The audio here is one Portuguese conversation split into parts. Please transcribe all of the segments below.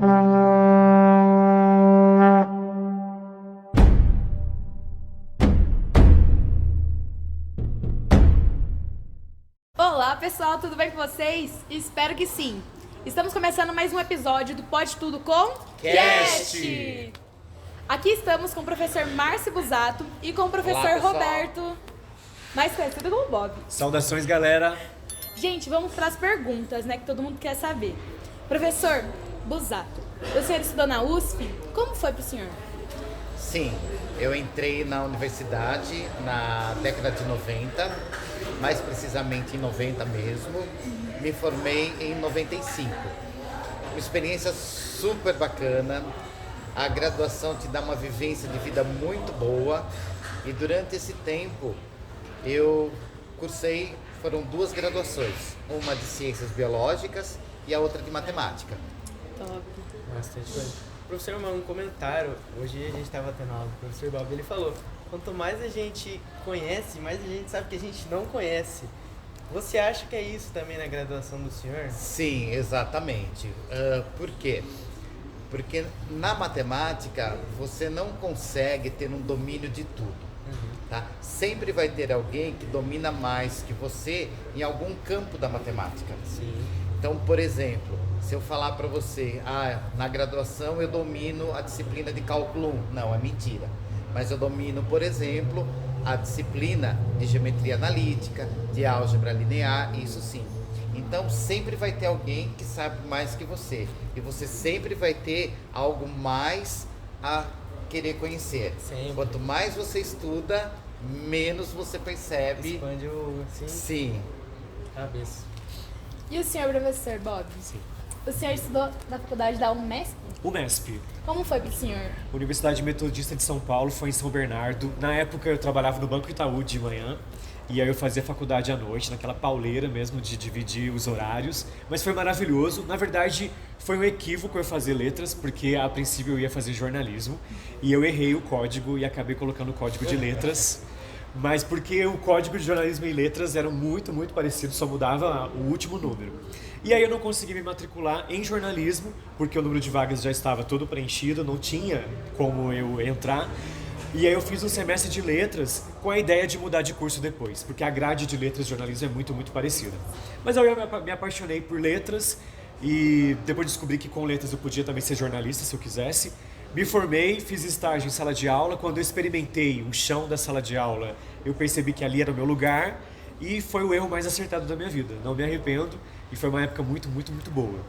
Olá pessoal, tudo bem com vocês? Espero que sim. Estamos começando mais um episódio do Pode Tudo com Cast! Aqui estamos com o professor Márcio Busato e com o professor Olá, pessoal. Roberto, mais conhecido como Bob. Saudações, galera! Gente, vamos para as perguntas, né, que todo mundo quer saber. Professor Busato, o senhor estudou na USP? Como foi pro senhor? Sim, eu entrei na universidade na década de 90, mais precisamente em 90 mesmo. Me formei em 95. Uma experiência super bacana. A graduação te dá uma vivência de vida muito boa. E durante esse tempo eu cursei, foram 2 graduações. Uma de Ciências Biológicas e a outra de Matemática. Top. Bastante coisa. Professor, um comentário. Hoje a gente estava tendo aula com o professor Bob, ele falou: quanto mais a gente conhece, mais a gente sabe que a gente não conhece. Você acha que é isso também na graduação do senhor? Sim, exatamente. Por quê? Porque na matemática você não consegue ter um domínio de tudo. Tá? Sempre vai ter alguém que domina mais que você em algum campo da matemática. Sim. Então, por exemplo, se eu falar para você, na graduação eu domino a disciplina de cálculo 1. Não, é mentira. Mas eu domino, por exemplo, a disciplina de geometria analítica, de álgebra linear, isso sim. Então, sempre vai ter alguém que sabe mais que você. E você sempre vai ter algo mais a querer conhecer. Sempre. Quanto mais você estuda, menos você percebe. Expande o Sim. cabeça. E o senhor, professor Bob? Sim. O senhor estudou na faculdade da UMESP? Unesp, Como foi pro senhor? Universidade Metodista de São Paulo, foi em São Bernardo. Na época eu trabalhava no Banco Itaú de manhã, e aí eu fazia faculdade à noite, naquela pauleira mesmo de dividir os horários. Mas foi maravilhoso. Na verdade, foi um equívoco eu fazer letras, porque a princípio eu ia fazer jornalismo, e eu errei o código e acabei colocando o código de letras. Mas porque o código de jornalismo e letras eram muito, muito parecidos, só mudava o último número. E aí eu não consegui me matricular em jornalismo, porque o número de vagas já estava todo preenchido, não tinha como eu entrar. E aí eu fiz um semestre de letras com a ideia de mudar de curso depois, porque a grade de letras e jornalismo é muito, muito parecida. Mas aí eu me apaixonei por letras e depois descobri que com letras eu podia também ser jornalista se eu quisesse. Me formei, fiz estágio em sala de aula. Quando eu experimentei o chão da sala de aula, eu percebi que ali era o meu lugar e foi o erro mais acertado da minha vida. Não me arrependo e foi uma época muito, muito, muito boa.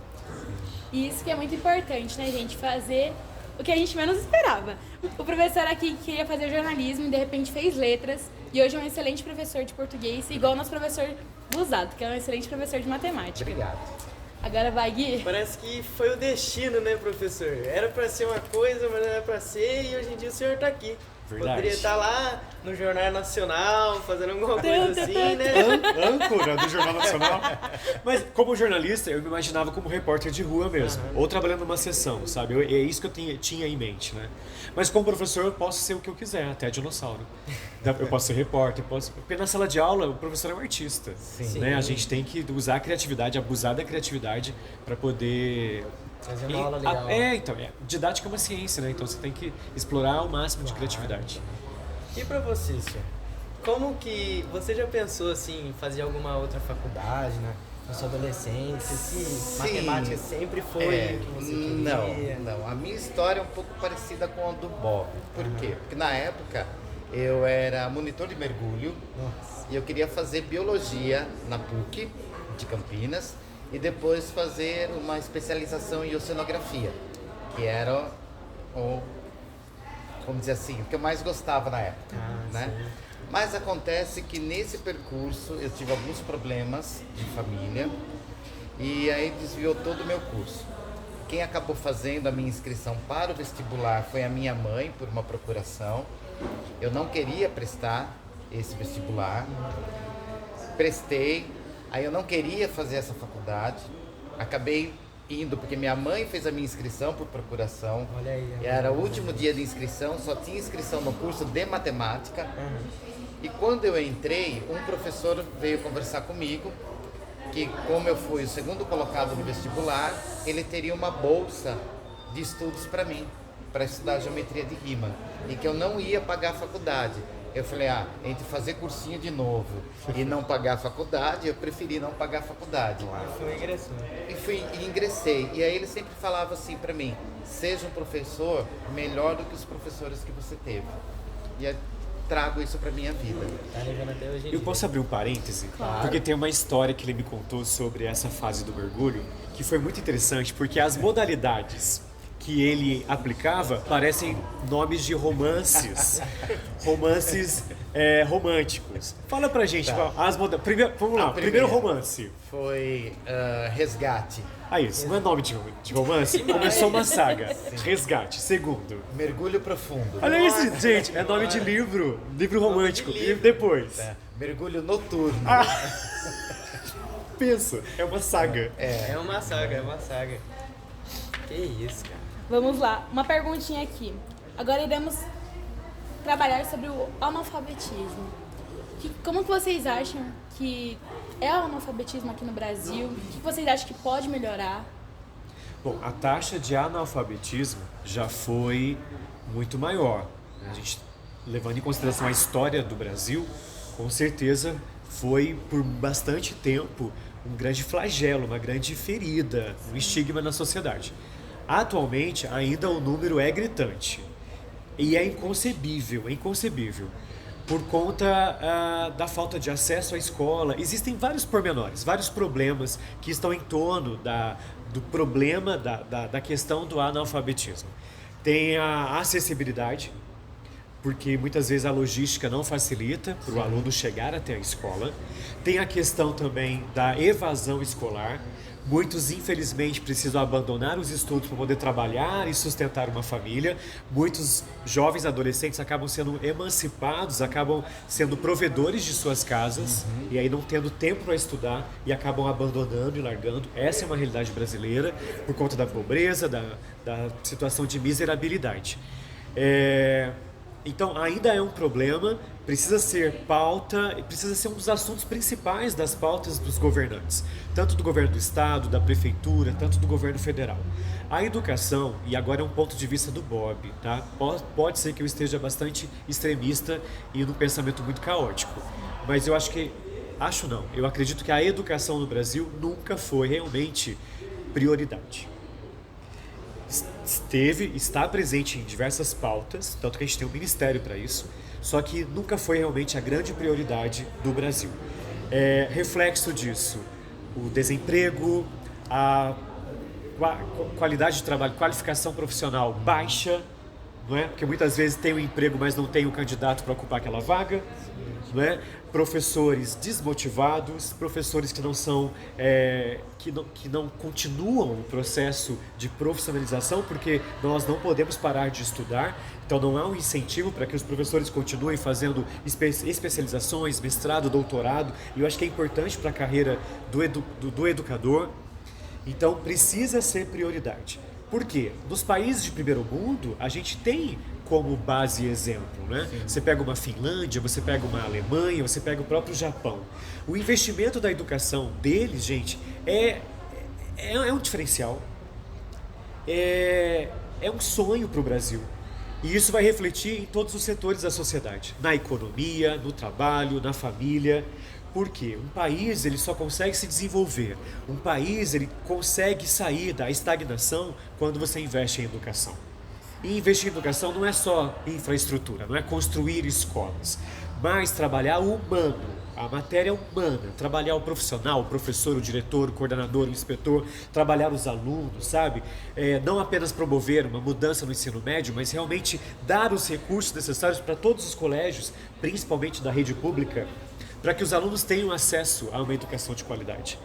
E isso que é muito importante, né, gente? Fazer o que a gente menos esperava. O professor aqui queria fazer jornalismo e de repente fez letras. E hoje é um excelente professor de português, igual o nosso professor Busato, que é um excelente professor de matemática. Obrigado. Agora vai, Gui. Parece que foi o destino, né, professor? Era pra ser uma coisa, mas não era pra ser, e hoje em dia o senhor tá aqui. Verdade. Poderia estar lá no Jornal Nacional, fazendo alguma coisa assim, né? Âncora do Jornal Nacional. Mas como jornalista, eu me imaginava como repórter de rua mesmo, ou trabalhando numa sessão, sabe? É isso que eu tinha em mente, né? Mas como professor, eu posso ser o que eu quiser, até dinossauro. Eu posso ser repórter, porque na sala de aula o professor é um artista. Sim. Né? A gente tem que usar a criatividade, abusar da criatividade para poder... Fazer uma aula legal. Didática é uma ciência, né? Então você tem que explorar o máximo de criatividade. E pra você, senhor? Como que você já pensou assim em fazer alguma outra faculdade, né? Na sua adolescência, se matemática sempre foi o que você queria? Não. A minha história é um pouco parecida com a do Bob. Por quê? Porque na época eu era monitor de mergulho. Nossa. E eu queria fazer biologia na PUC de Campinas e depois fazer uma especialização em oceanografia, que era vamos dizer assim, o que eu mais gostava na época, né? Sim. Mas acontece que nesse percurso eu tive alguns problemas de família e aí desviou todo o meu curso. Quem acabou fazendo a minha inscrição para o vestibular foi a minha mãe, por uma procuração. Eu não queria prestar esse vestibular, prestei, aí eu não queria fazer essa faculdade, acabei indo porque minha mãe fez a minha inscrição por procuração. Olha aí. E era o último dia de inscrição, só tinha inscrição no curso de matemática. E quando eu entrei, um professor veio conversar comigo que como eu fui o segundo colocado no vestibular, ele teria uma bolsa de estudos para mim, para estudar geometria de Riemann, e que eu não ia pagar a faculdade. Eu falei, entre fazer cursinho de novo e não pagar a faculdade, eu preferi não pagar a faculdade. Foi ingressou. E ingressei. E aí ele sempre falava assim para mim, seja um professor melhor do que os professores que você teve. E eu trago isso para minha vida. Tá levando até hoje em Eu dia. posso abrir um parêntese? Claro. Porque tem uma história que ele me contou sobre essa fase do mergulho, que foi muito interessante, porque as modalidades que ele aplicava parecem nomes de romances, românticos. Fala pra gente, vamos lá, primeiro romance. Foi Resgate. Isso, não é nome de romance? Começou uma saga. Resgate. Segundo. Mergulho Profundo. Olha isso, gente, é nome de livro romântico. E depois? Mergulho Noturno. Pensa, é uma saga. É uma saga. Que isso, cara. Vamos lá, uma perguntinha aqui. Agora iremos trabalhar sobre o analfabetismo. Como que vocês acham que é o analfabetismo aqui no Brasil? O que vocês acham que pode melhorar? Bom, a taxa de analfabetismo já foi muito maior. A gente, levando em consideração a história do Brasil, com certeza foi por bastante tempo um grande flagelo, uma grande ferida, um estigma na sociedade. Atualmente, ainda o número é gritante e é inconcebível. Por conta da falta de acesso à escola. Existem vários pormenores, vários problemas que estão em torno do problema da questão do analfabetismo. Tem a acessibilidade, porque muitas vezes a logística não facilita para o aluno chegar até a escola. Tem a questão também da evasão escolar. Muitos, infelizmente, precisam abandonar os estudos para poder trabalhar e sustentar uma família. Muitos jovens adolescentes acabam sendo emancipados, acabam sendo provedores de suas casas e aí não tendo tempo para estudar e acabam abandonando e largando. Essa é uma realidade brasileira por conta da pobreza, da situação de miserabilidade. Então, ainda é um problema, precisa ser pauta, precisa ser um dos assuntos principais das pautas dos governantes, tanto do governo do estado, da prefeitura, tanto do governo federal. A educação, e agora é um ponto de vista do Bob, tá? Pode ser que eu esteja bastante extremista e num pensamento muito caótico, mas eu eu acredito que a educação no Brasil nunca foi realmente prioridade. Está presente em diversas pautas, tanto que a gente tem um ministério para isso, só que nunca foi realmente a grande prioridade do Brasil. Reflexo disso, o desemprego, a qualidade de trabalho, qualificação profissional baixa, não é? Porque muitas vezes tem um emprego, mas não tem um candidato para ocupar aquela vaga, não é? Professores desmotivados, professores que não são, que não continuam o processo de profissionalização, porque nós não podemos parar de estudar, então não há um incentivo para que os professores continuem fazendo especializações, mestrado, doutorado, e eu acho que é importante para a carreira do educador, então precisa ser prioridade. Por quê? Nos países de primeiro mundo, a gente tem como base e exemplo, né? Sim. Você pega uma Finlândia, você pega uma Alemanha, você pega o próprio Japão. O investimento da educação deles, gente, é um diferencial. É um sonho para o Brasil. E isso vai refletir em todos os setores da sociedade. Na economia, no trabalho, na família. Por quê? Um país ele só consegue se desenvolver. Um país ele consegue sair da estagnação quando você investe em educação. E investir em educação não é só infraestrutura, não é construir escolas, mas trabalhar o humano, a matéria humana, trabalhar o profissional, o professor, o diretor, o coordenador, o inspetor, trabalhar os alunos, sabe? Não apenas promover uma mudança no ensino médio, mas realmente dar os recursos necessários para todos os colégios, principalmente da rede pública, para que os alunos tenham acesso a uma educação de qualidade.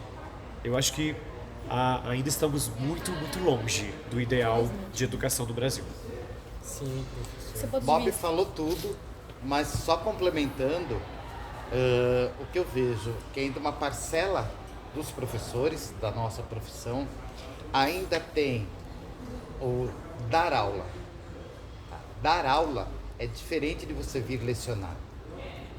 Eu acho que ainda estamos muito, muito longe do ideal de educação do Brasil. Sim, professor. Bob falou tudo, mas só complementando, o que eu vejo que ainda uma parcela dos professores da nossa profissão ainda tem o dar aula. Dar aula é diferente de você vir lecionar.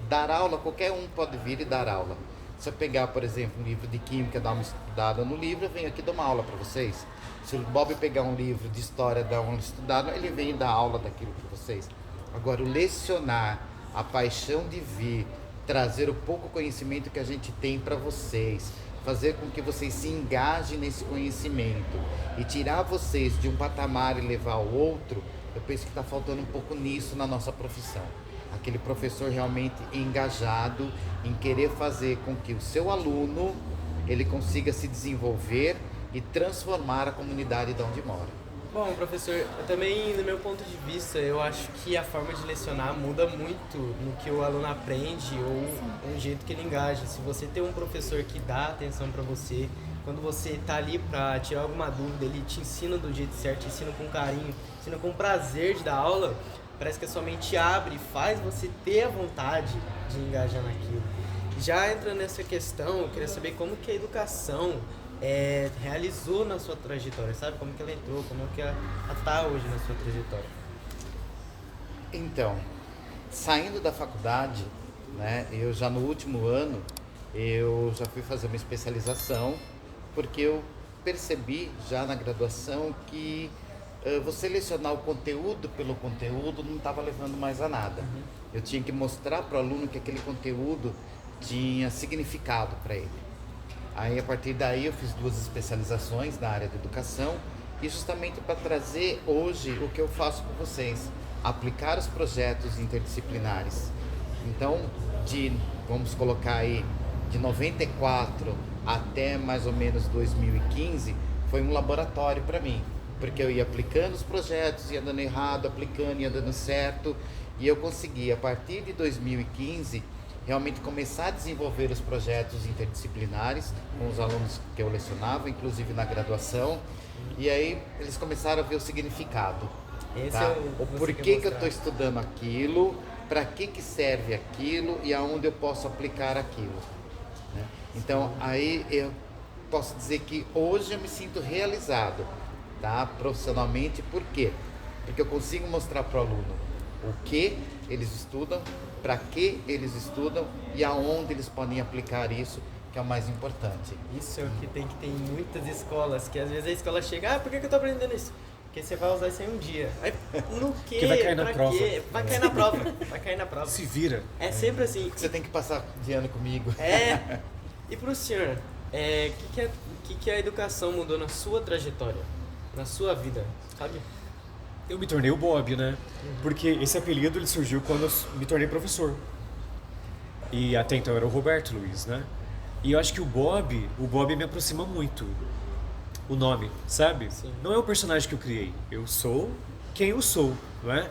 Dar aula, qualquer um pode vir e dar aula. Se eu pegar, por exemplo, um livro de química, dar uma estudada no livro, eu venho aqui dar uma aula para vocês. Se o Bob pegar um livro de história, dar uma estudada, ele vem dar aula daquilo para vocês. Agora, o lecionar, a paixão de vir, trazer o pouco conhecimento que a gente tem para vocês, fazer com que vocês se engajem nesse conhecimento e tirar vocês de um patamar e levar ao outro, eu penso que está faltando um pouco nisso na nossa profissão. Aquele professor realmente engajado em querer fazer com que o seu aluno ele consiga se desenvolver e transformar a comunidade de onde mora. Bom, professor, eu também, no meu ponto de vista, eu acho que a forma de lecionar muda muito no que o aluno aprende ou no jeito que ele engaja. Se você tem um professor que dá atenção para você, quando você está ali para tirar alguma dúvida, ele te ensina do jeito certo, te ensina com carinho, te ensina com prazer de dar aula, parece que a sua mente abre e faz você ter a vontade de engajar naquilo. Já entrando nessa questão, eu queria saber como que a educação realizou na sua trajetória, sabe? Como que ela entrou, como que ela está hoje na sua trajetória? Então, saindo da faculdade, né, eu já no último ano, eu já fui fazer uma especialização, porque eu percebi já na graduação que você lecionar o conteúdo pelo conteúdo não estava levando mais a nada. Eu tinha que mostrar para o aluno que aquele conteúdo tinha significado para ele. Aí, a partir daí, eu fiz 2 especializações na área da educação e justamente para trazer hoje o que eu faço com vocês, aplicar os projetos interdisciplinares. Então, vamos colocar aí, de 94 até mais ou menos 2015, foi um laboratório para mim, porque eu ia aplicando os projetos, ia dando errado, aplicando, ia dando certo, e eu consegui, a partir de 2015, realmente começar a desenvolver os projetos interdisciplinares com os alunos que eu lecionava, inclusive na graduação, e aí eles começaram a ver o significado, tá? O porquê que eu estou estudando aquilo, para que serve aquilo e aonde eu posso aplicar aquilo, né? Então, aí eu posso dizer que hoje eu me sinto realizado, tá? Profissionalmente, por quê? Porque eu consigo mostrar para o aluno o que eles estudam, para que eles estudam e aonde eles podem aplicar isso, que é o mais importante. Isso é o que tem que ter em muitas escolas, que às vezes a escola chega, por que eu tô aprendendo isso? Porque você vai usar isso aí um dia. Aí, no quê? Que vai cair na pra prova. Quê? Vai cair na prova. Vai cair na prova. Se vira. É sempre assim. Você tem que passar de ano comigo. E pro senhor, que a educação mudou na sua trajetória, na sua vida, sabe? Eu me tornei o Bob, né? Porque esse apelido ele surgiu quando eu me tornei professor. E até então era o Roberto Luiz, né? E eu acho que o Bob me aproxima muito. O nome, sabe? Sim. Não é o personagem que eu criei. Eu sou quem eu sou, não é?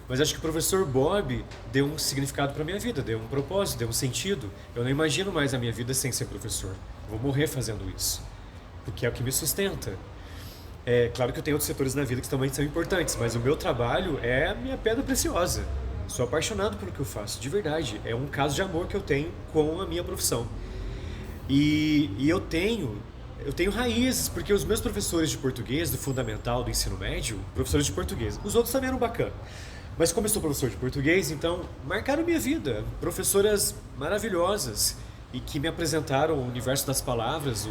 Mas acho que o professor Bob deu um significado para minha vida, deu um propósito, deu um sentido. Eu não imagino mais a minha vida sem ser professor. Vou morrer fazendo isso, porque é o que me sustenta. É claro que eu tenho outros setores na vida que também são importantes, mas o meu trabalho é a minha pedra preciosa. Sou apaixonado pelo que eu faço, de verdade. É um caso de amor que eu tenho com a minha profissão. E eu tenho raízes, porque os meus professores de português, do fundamental, do ensino médio, professores de português, os outros também eram bacanas. Mas como eu sou professor de português, então marcaram minha vida. Professoras maravilhosas e que me apresentaram o universo das palavras,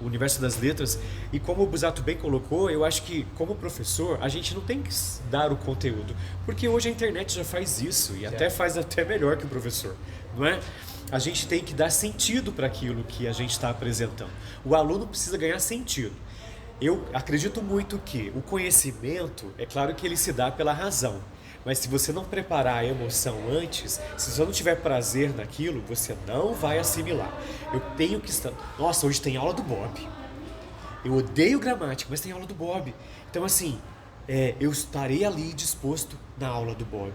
o universo das letras. E como o Busato bem colocou, eu acho que como professor a gente não tem que dar o conteúdo, porque hoje a internet já faz isso e até faz até melhor que o professor, não é? A gente tem que dar sentido para aquilo que a gente está apresentando. O aluno precisa ganhar sentido. Eu acredito muito que o conhecimento, é claro que ele se dá pela razão, mas se você não preparar a emoção antes, se você não tiver prazer naquilo, você não vai assimilar. Eu tenho que estar... Nossa, hoje tem aula do Bob. Eu odeio gramática, mas tem aula do Bob. Então, assim, eu estarei ali disposto na aula do Bob.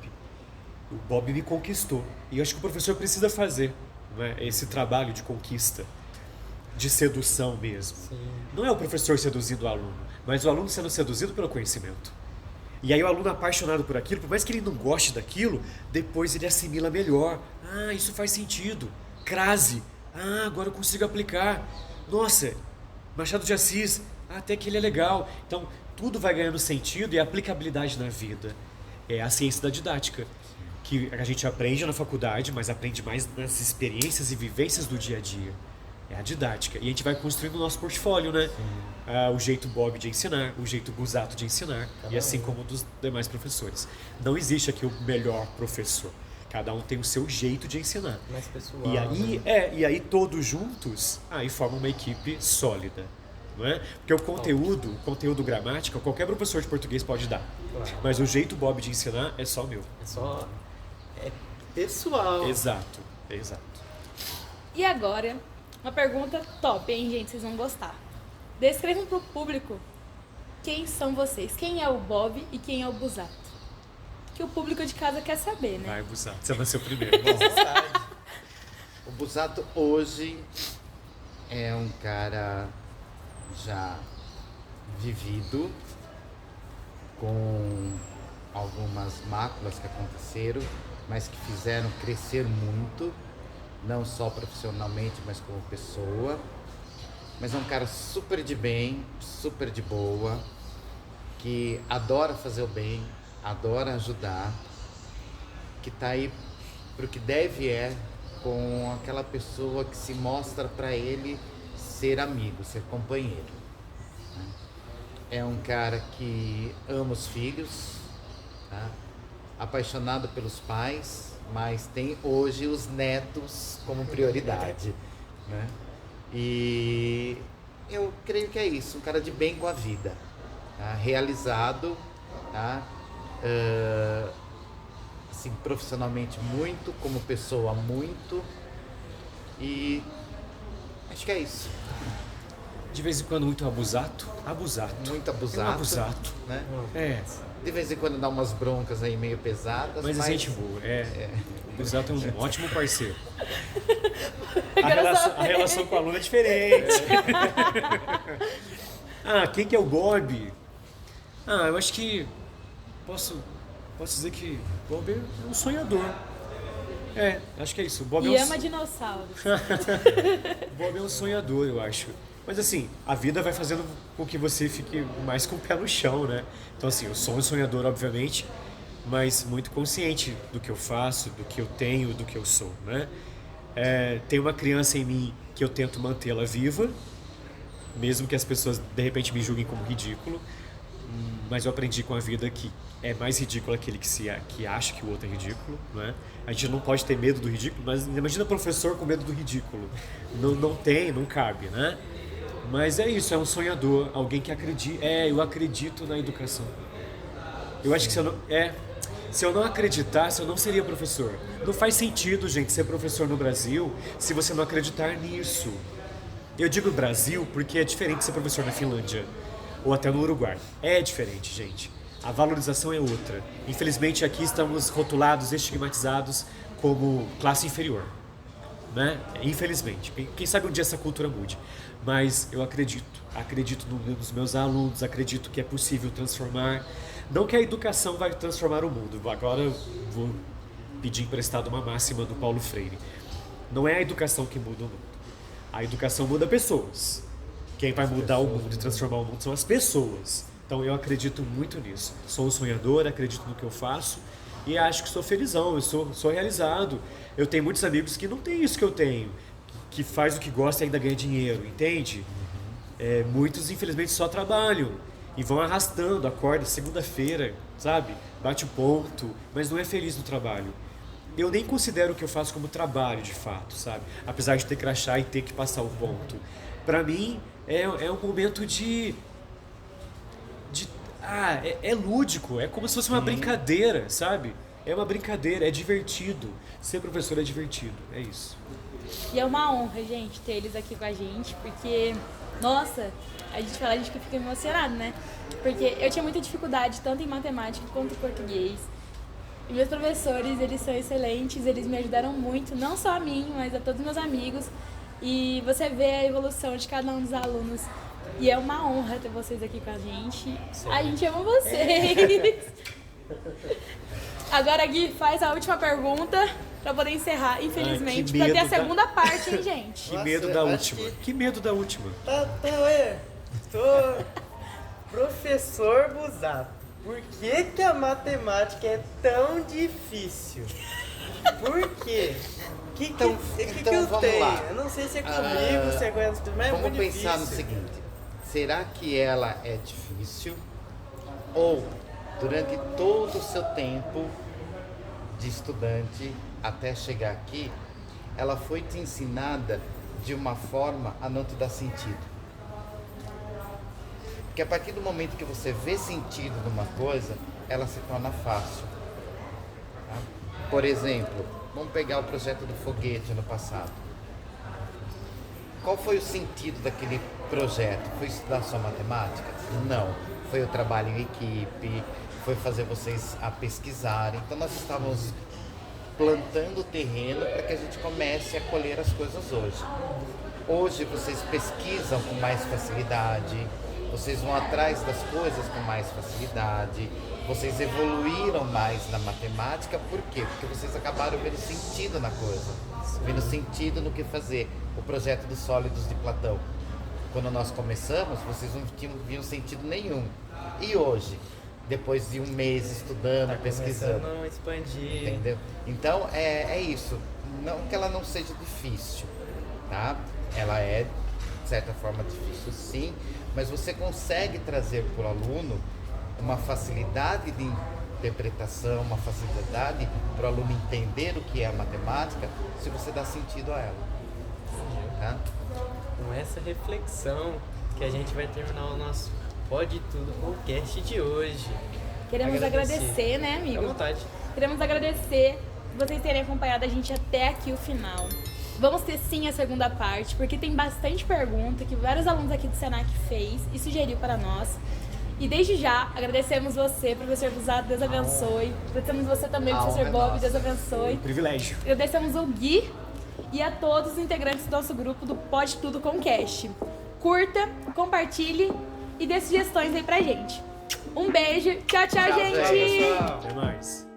O Bob me conquistou. E eu acho que o professor precisa fazer, não é? Esse trabalho de conquista, de sedução mesmo. Sim. Não é o professor seduzindo o aluno, mas o aluno sendo seduzido pelo conhecimento. E aí o aluno apaixonado por aquilo, por mais que ele não goste daquilo, depois ele assimila melhor. Ah, isso faz sentido. Crase. Ah, agora eu consigo aplicar. Nossa, Machado de Assis. Até que ele é legal. Então, tudo vai ganhando sentido e aplicabilidade na vida. É a ciência da didática. que a gente aprende na faculdade, mas aprende mais nas experiências e vivências do dia a dia. É a didática. E a gente vai construindo o nosso portfólio, né? O jeito Bob de ensinar, o jeito Busato de ensinar, e assim como dos demais professores. Não existe aqui o melhor professor. Cada um tem o seu jeito de ensinar. Mais pessoal. E aí todos juntos, aí formam uma equipe sólida. Não é? Porque o conteúdo gramática, qualquer professor de português pode dar. Claro. Mas o jeito Bob de ensinar é só meu. É pessoal. Exato. E agora, uma pergunta top, hein, gente? Vocês vão gostar. Descrevam pro público quem são vocês. Quem é o Bob e quem é o Busato. Que o público de casa quer saber, né? Vai, Busato. Você nasceu primeiro. O Busato hoje é um cara já vivido, com algumas máculas que aconteceram, mas que fizeram crescer muito, não só profissionalmente, mas como pessoa. Mas é um cara super de bem, super de boa, que adora fazer o bem, adora ajudar, que tá aí pro que deve com aquela pessoa que se mostra para ele ser amigo, ser companheiro. É um cara que ama os filhos, tá? Apaixonado pelos pais, mas tem hoje os netos como prioridade, né? E eu creio que é isso, um cara de bem com a vida, tá? Realizado, tá? Assim, profissionalmente muito, como pessoa muito, e acho que é isso. De vez em quando muito abusato. Muito abusato, É um abusato. né? É, De vez em quando dá umas broncas aí meio pesadas, mas a gente boa. O Busato é um ótimo parceiro. A relação com o aluno é diferente. Quem que é o Bob? Eu acho que posso dizer que o Bob é um sonhador. Acho que é isso. O Bob E é um ama dinossauros. O Bob é um sonhador, eu acho. Mas assim, a vida vai fazendo com que você fique mais com o pé no chão, né? Então assim, eu sou um sonhador, obviamente, mas muito consciente do que eu faço, do que eu tenho, do que eu sou, né? Tem uma criança em mim que eu tento mantê-la viva, mesmo que as pessoas de repente me julguem como ridículo, mas eu aprendi com a vida que é mais ridículo aquele que acha que o outro é ridículo, né? A gente não pode ter medo do ridículo, mas imagina professor com medo do ridículo. Não cabe, né? Mas é isso, é um sonhador, alguém que acredita. Eu acredito na educação. Eu acho que se eu não acreditasse, eu não seria professor. Não faz sentido, gente, ser professor no Brasil se você não acreditar nisso. Eu digo Brasil porque é diferente ser professor na Finlândia ou até no Uruguai. É diferente, gente. A valorização é outra. Infelizmente aqui estamos rotulados, estigmatizados como classe inferior, né? Infelizmente. Quem sabe um dia essa cultura mude. Mas eu acredito nos meus alunos, acredito que é possível transformar. Não que a educação vai transformar o mundo. Agora eu vou pedir emprestado uma máxima do Paulo Freire. Não é a educação que muda o mundo. A educação muda pessoas. Quem vai mudar o mundo e transformar o mundo são as pessoas. Então eu acredito muito nisso. Sou um sonhador, acredito no que eu faço e acho que sou felizão, eu sou realizado. Eu tenho muitos amigos que não têm isso que eu tenho, que faz o que gosta e ainda ganha dinheiro, entende? Muitos infelizmente só trabalham e vão arrastando, acorda segunda-feira, sabe? Bate o ponto, mas não é feliz no trabalho. Eu nem considero o que eu faço como trabalho de fato, sabe? Apesar de ter que crachá e ter que passar o ponto. Pra mim é um momento é lúdico, é como se fosse uma brincadeira, sabe? É uma brincadeira, é divertido. Ser professor é divertido, é isso. E é uma honra, gente, ter eles aqui com a gente, porque, nossa, a gente fica emocionado, né? Porque eu tinha muita dificuldade, tanto em matemática quanto em português. E meus professores, eles são excelentes, eles me ajudaram muito, não só a mim, mas a todos os meus amigos. E você vê a evolução de cada um dos alunos. E é uma honra ter vocês aqui com a gente. Sim. A gente ama vocês. Agora, Gui, faz a última pergunta pra poder encerrar, infelizmente. Pra ter a segunda parte, hein, gente? Que medo da última. Que medo da última. Professor Busato. Por que que a matemática é tão difícil? Por quê? Então eu vamos tenho? lá. Eu não sei se é comigo, se é com as outras, mas é Vamos muito pensar no difícil. seguinte: será que ela é difícil? Ou durante todo o seu tempo de estudante até chegar aqui, ela foi te ensinada de uma forma a não te dar sentido? Porque a partir do momento que você vê sentido numa coisa, ela se torna fácil. Tá? Por exemplo, vamos pegar o projeto do foguete no passado. Qual foi o sentido daquele projeto? Foi estudar só matemática? Não. Foi o trabalho em equipe, foi fazer vocês a pesquisarem. Então nós estávamos plantando o terreno para que a gente comece a colher as coisas hoje. Hoje vocês pesquisam com mais facilidade, vocês vão atrás das coisas com mais facilidade, vocês evoluíram mais na matemática. Por quê? Porque vocês acabaram vendo sentido na coisa, vendo sentido no que fazer. O projeto dos sólidos de Platão. Quando nós começamos, vocês não viram sentido nenhum. E hoje, depois de um mês estudando, pesquisando, Começando a expandir. entendeu? Então é isso. Não que ela não seja difícil, tá? Ela é de certa forma difícil, sim, mas você consegue trazer para o aluno uma facilidade de interpretação, uma facilidade para o aluno entender o que é a matemática, se você dá sentido a ela. Tá? Com essa reflexão que a gente vai terminar o nosso Pode Tudo podcast de hoje. Queremos agradecer, né, Fica à amigo? vontade. Queremos agradecer vocês terem acompanhado a gente até aqui o final. Vamos ter sim a segunda parte, porque tem bastante pergunta que vários alunos aqui do Senac fez e sugeriu para nós. E desde já, agradecemos você, professor Busato, Deus abençoe. Agradecemos você também, professor Bob, Deus abençoe. Privilégio. Agradecemos o Gui e a todos os integrantes do nosso grupo do Pode Tudo com Cast. Curta, compartilhe e dê sugestões aí pra gente. Um beijo, tchau, tchau, gente! pessoal. Até mais.